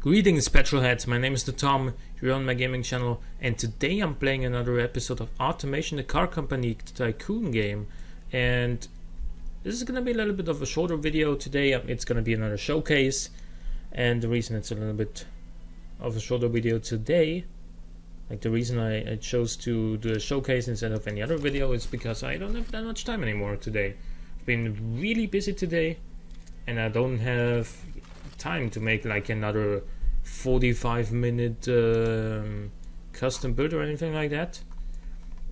Greetings petrolheads, my name is the Tom, you're on my gaming channel, and today I'm playing another episode of Automation, the car company tycoon game. And this is gonna be a little bit of a shorter video today. It's gonna be another showcase, and the reason it's a little bit of a shorter video today, like the reason I chose to do a showcase instead of any other video, is because I don't have that much time anymore today. I've been really busy today, and I don't have time to make like another 45-minute custom build or anything like that.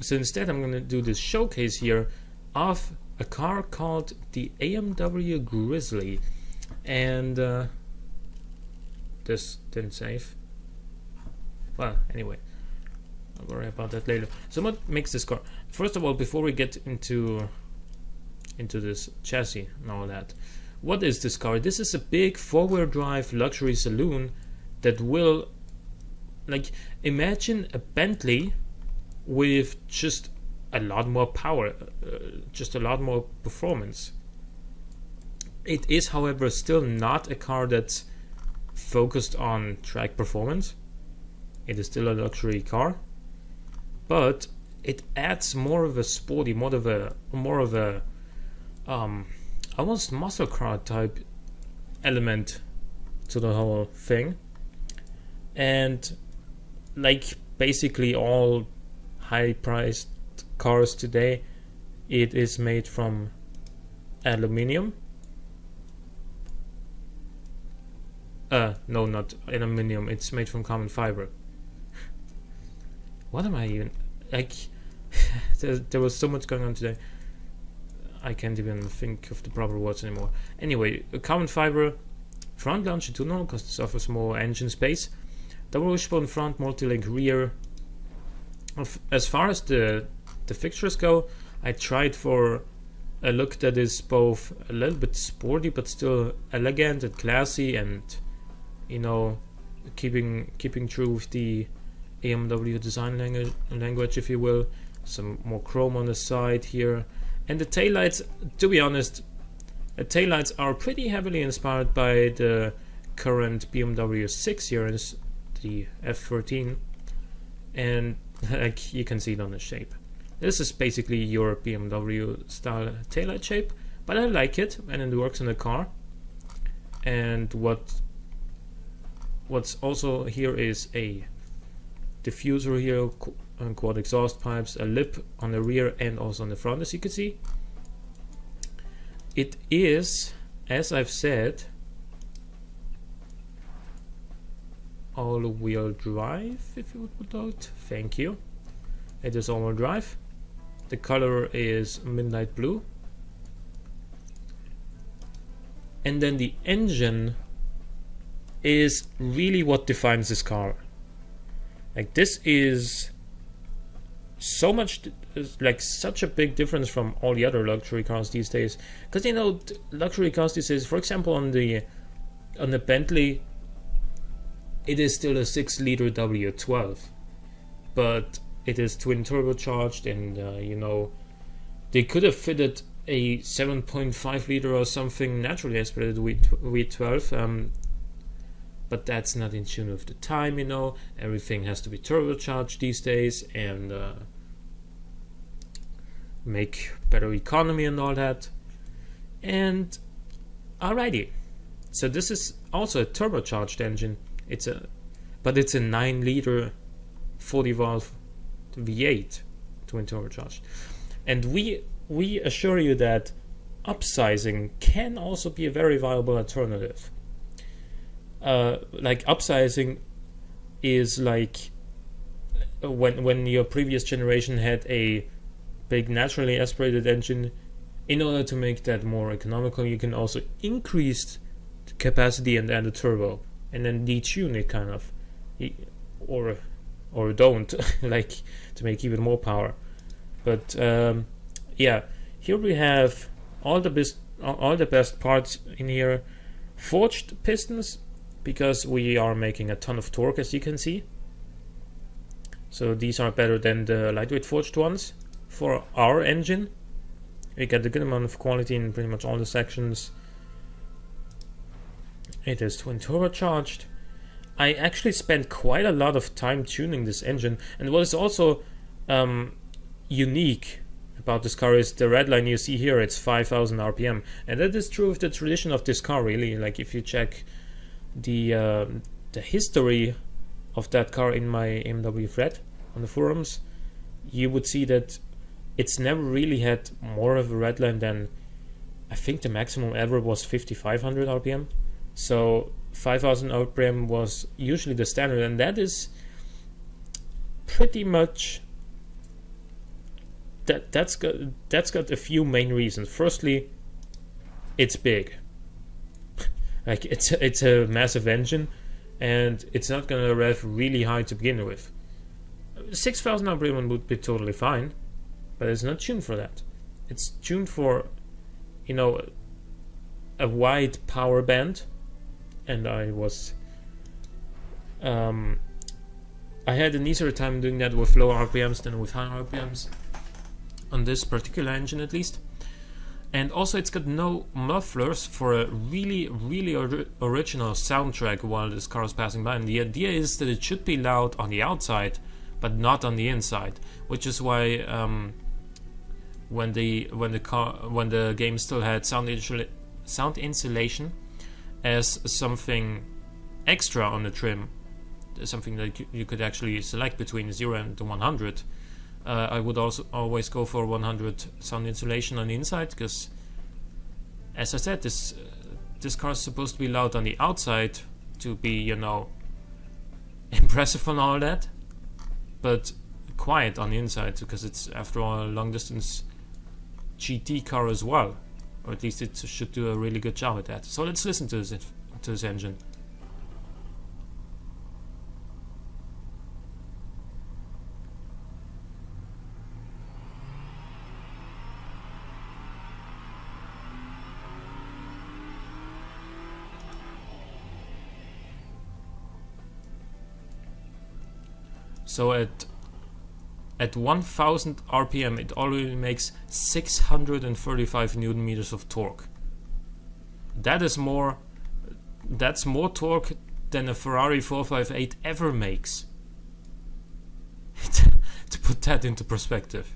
So instead I'm gonna do this showcase here of a car called the AMW Grizzly, and this didn't save. Well, anyway, I'll worry about that later. So what makes this car? First of all, before we get into this chassis and all that, what is this car? This is a big four-wheel drive luxury saloon that will, like, imagine a Bentley with just a lot more power, just a lot more performance. It is, however, still not a car that's focused on track performance. It is still a luxury car, but it adds more of a sporty, more of a almost muscle car type element to the whole thing. And like basically all high priced cars today, it is made from aluminium. No, not aluminium, it's made from carbon fiber. What am I even, like, there was so much going on today, I can't even think of the proper words anymore. Anyway, a carbon fiber front launcher tunnel because this offers more engine space. Double wishbone front, multi-link rear. As far as the fixtures go, I tried for a look that is both a little bit sporty but still elegant and classy, and you know, keeping true with the AMW design language, if you will. Some more chrome on the side here. And the taillights, to be honest, the taillights are pretty heavily inspired by the current BMW 6 series, the F13, and like you can see it on the shape. This is basically your BMW style taillight shape, but I like it and it works in the car. And what's also here is a diffuser here, quad exhaust pipes, a lip on the rear and also on the front, as you can see. It is, as I've said, all-wheel drive, if you would note. Thank you. It is all-wheel drive. The color is midnight blue. And then the engine is really what defines this car. Like, this is so much, like, such a big difference from all the other luxury cars these days. Because, you know, luxury cars these days, for example, on the Bentley, it is still a 6-liter W12, but it is twin turbocharged, and you know, they could have fitted a 7.5 liter or something naturally aspirated V12, but that's not in tune with the time, you know. Everything has to be turbocharged these days, and make better economy and all that. And alrighty, so this is also a turbocharged engine. But it's a 9-liter 40-valve V8 twin turbocharged. And we assure you that upsizing can also be a very viable alternative. Like, upsizing is like when your previous generation had a big naturally aspirated engine. In order to make that more economical, you can also increase the capacity and add a turbo, and then detune it kind of, or don't, like, to make even more power. But yeah, here we have all the best parts in here. Forged pistons, because we are making a ton of torque, as you can see. So these are better than the lightweight forged ones for our engine. We get a good amount of quality in pretty much all the sections. It is twin turbocharged. I actually spent quite a lot of time tuning this engine, and what is also unique about this car is the red line you see here. It's 5,000 RPM, and that is true of the tradition of this car, really. Like, if you check the history of that car in my AMW thread on the forums, you would see that it's never really had more of a red line than, I think the maximum ever was 5,500 RPM. So 5,000 RPM was usually the standard, and that is pretty much that's got a few main reasons. Firstly, it's big. Like, it's a massive engine, and it's not gonna rev really high to begin with. 6,000 RPM would be totally fine, but it's not tuned for that. It's tuned for, you know, a wide power band, and I had an easier time doing that with low RPMs than with high RPMs on this particular engine, at least. And also, it's got no mufflers for a really original soundtrack while this car is passing by. And the idea is that it should be loud on the outside, but not on the inside, which is why when the game still had sound insulation as something extra on the trim, something that you could actually select between 0 and 100. I would also always go for 100 sound insulation on the inside, because, as I said, this car is supposed to be loud on the outside to be, you know, impressive and all that, but quiet on the inside, because it's, after all, a long distance GT car as well, or at least it should do a really good job at that. So let's listen to this engine. So at 1000 RPM it already makes 635 Newton meters of torque. That's more torque than a Ferrari 458 ever makes. To put that into perspective.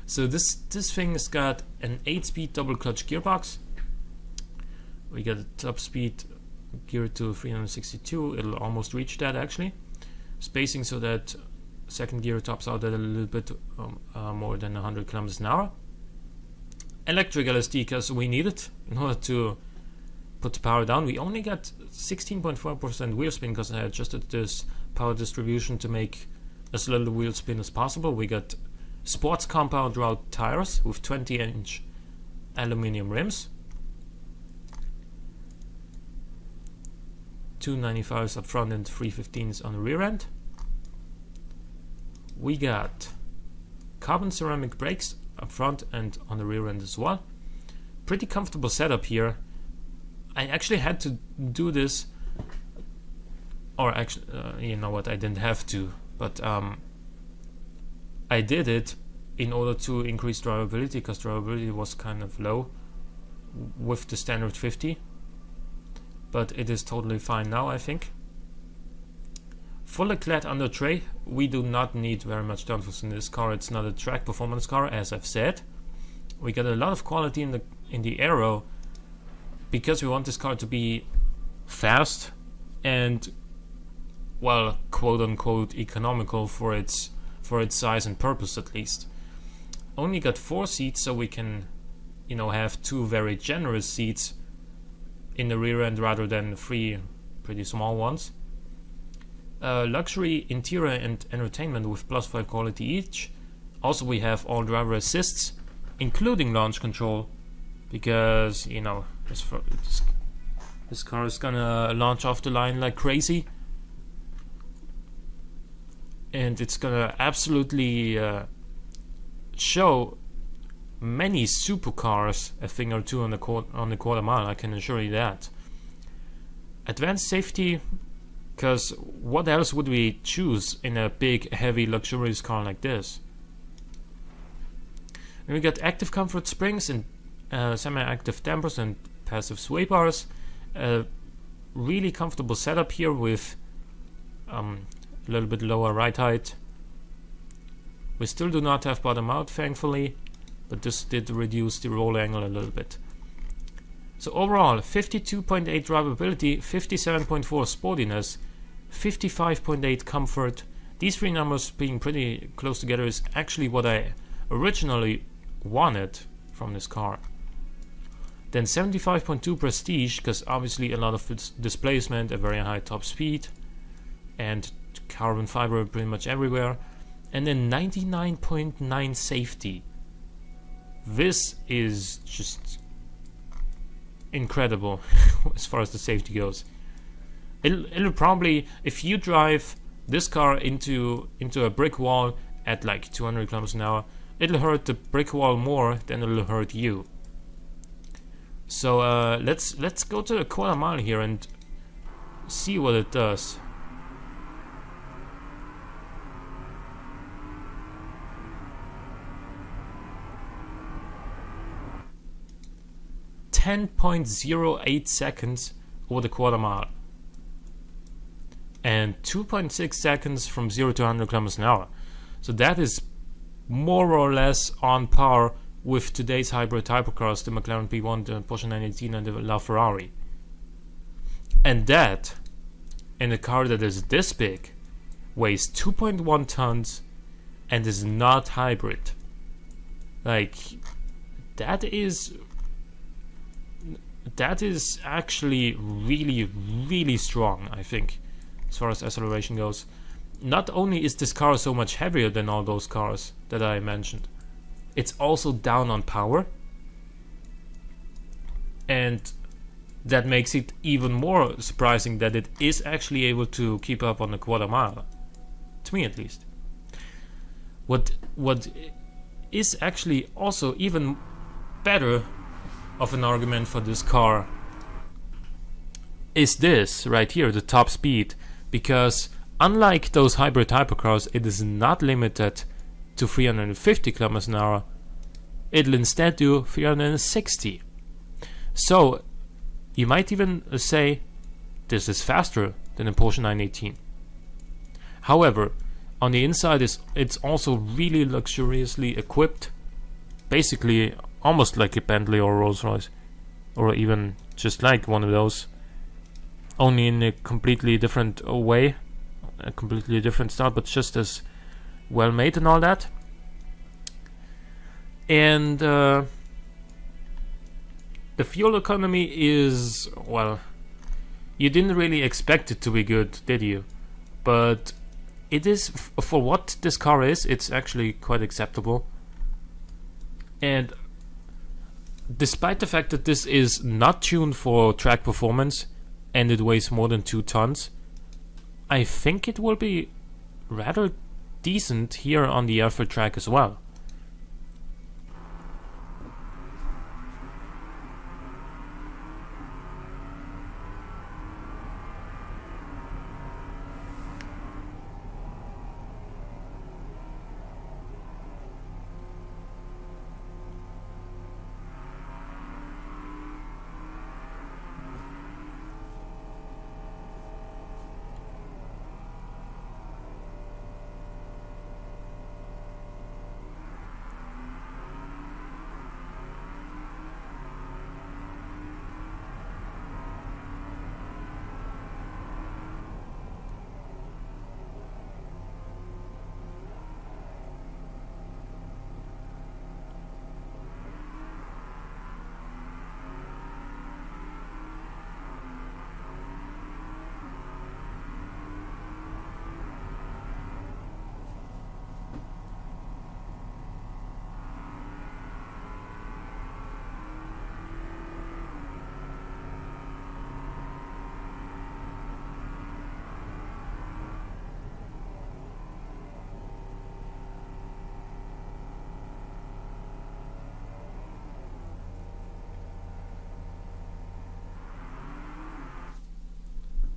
So this thing has got an 8-speed double clutch gearbox. We got a top speed geared to 362. It'll almost reach that, actually. Spacing so that second gear tops out at a little bit more than 100 kilometers an hour. Electric LSD, because we need it in order to put the power down. We only got 16.4% wheel spin because I adjusted this power distribution to make as little wheel spin as possible. We got sports compound route tires with 20-inch aluminum rims. 295s up front and 315s on the rear end. We got carbon ceramic brakes up front and on the rear end as well. Pretty comfortable setup here. I actually had to do this, or actually, you know what, I didn't have to, but I did it in order to increase drivability, because drivability was kind of low with the standard 50. But it is totally fine now, I think. Fully clad under tray. We do not need very much downforce in this car. It's not a track performance car, as I've said. We got a lot of quality in the aero, because we want this car to be fast and, well, quote unquote economical for its size and purpose, at least. Only got 4 seats, so we can, you know, have 2 very generous seats in the rear end rather than 3 pretty small ones. Luxury interior and entertainment with +5 quality each. Also, we have all driver assists, including launch control, because, you know, this car is gonna launch off the line like crazy, and it's gonna absolutely show many supercars a thing or two on the quarter mile, I can assure you that. Advanced safety, because what else would we choose in a big, heavy, luxurious car like this? And we got active comfort springs and semi-active dampers and passive sway bars. a really comfortable setup here with a little bit lower ride height. We still do not have bottom out, thankfully, but this did reduce the roll angle a little bit. So overall, 52.8 drivability, 57.4 sportiness, 55.8 comfort. These three numbers being pretty close together is actually what I originally wanted from this car. Then 75.2 prestige, because obviously a lot of displacement, a very high top speed, and carbon fiber pretty much everywhere. And then 99.9 safety. This is just incredible as far as the safety goes. It'll probably, if you drive this car into a brick wall at like 200 kilometers an hour, it'll hurt the brick wall more than it'll hurt you. So let's go to a quarter mile here and see what it does. .08 seconds over the quarter mile, and 2.6 seconds from 0 to 100 kilometers an hour. So that is more or less on par with today's hybrid hypercars, the McLaren P1, the Porsche 918 and the LaFerrari. And that, in a car that is this big, weighs 2.1 tons and is not hybrid. Like, that is actually really strong, I think, as far as acceleration goes. Not only is this car so much heavier than all those cars that I mentioned, it's also down on power, and that makes it even more surprising that it is actually able to keep up on the quarter mile, to me at least. What is actually also even better of an argument for this car is this right here, the top speed, because unlike those hybrid hypercars, it is not limited to 350 kilometers an hour. It'll instead do 360. So you might even say this is faster than a Porsche 918. However, on the inside it's also really luxuriously equipped, basically almost like a Bentley or Rolls-Royce, or even just like one of those, only in a completely different way, a completely different style, but just as well made and all that. And the fuel economy is, well, you didn't really expect it to be good, did you? But it is, for what this car is, it's actually quite acceptable. And despite the fact that this is not tuned for track performance and it weighs more than 2 tons, I think it will be rather decent here on the airfield track as well.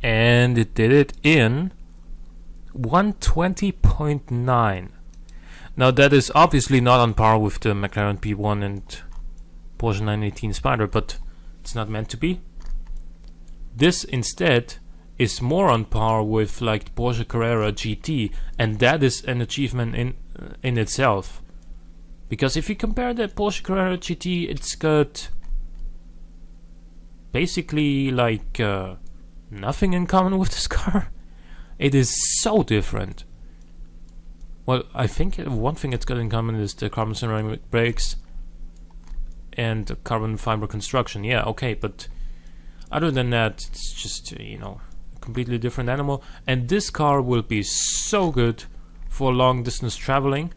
And it did it in 120.9. Now that is obviously not on par with the McLaren P1 and Porsche 918 Spider, but it's not meant to be. This instead is more on par with like the Porsche Carrera GT, and that is an achievement in itself. Because if you compare the Porsche Carrera GT, it's got basically like nothing in common with this car. It is so different. Well, I think one thing it's got in common is the carbon ceramic brakes and the carbon fiber construction. Yeah, okay, but other than that, it's just, you know, a completely different animal. And this car will be so good for long distance traveling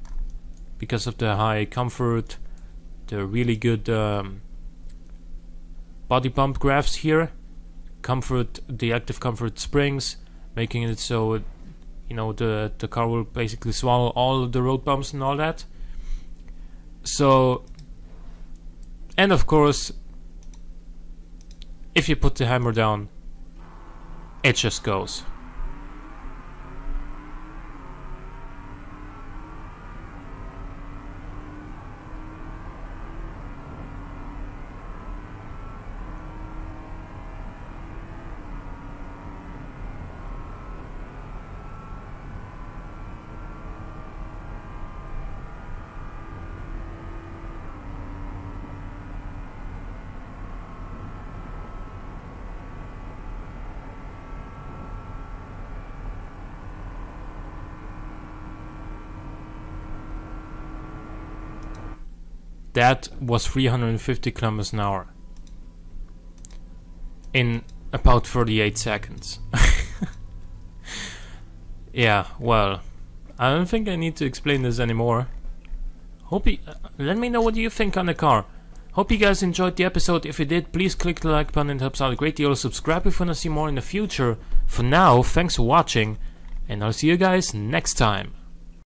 because of the high comfort, the really good body pump graphs here, comfort, the active comfort springs, making it so, you know, the car will basically swallow all of the road bumps and all that. So, and of course, if you put the hammer down, it just goes. That was 350 kilometers an hour in about 38 seconds. Yeah, well, I don't think I need to explain this anymore. Hope you, let me know what you think on the car. Hope you guys enjoyed the episode. If you did, please click the like button, it helps out a great deal. Subscribe if you want to see more in the future. For now, thanks for watching, and I'll see you guys next time.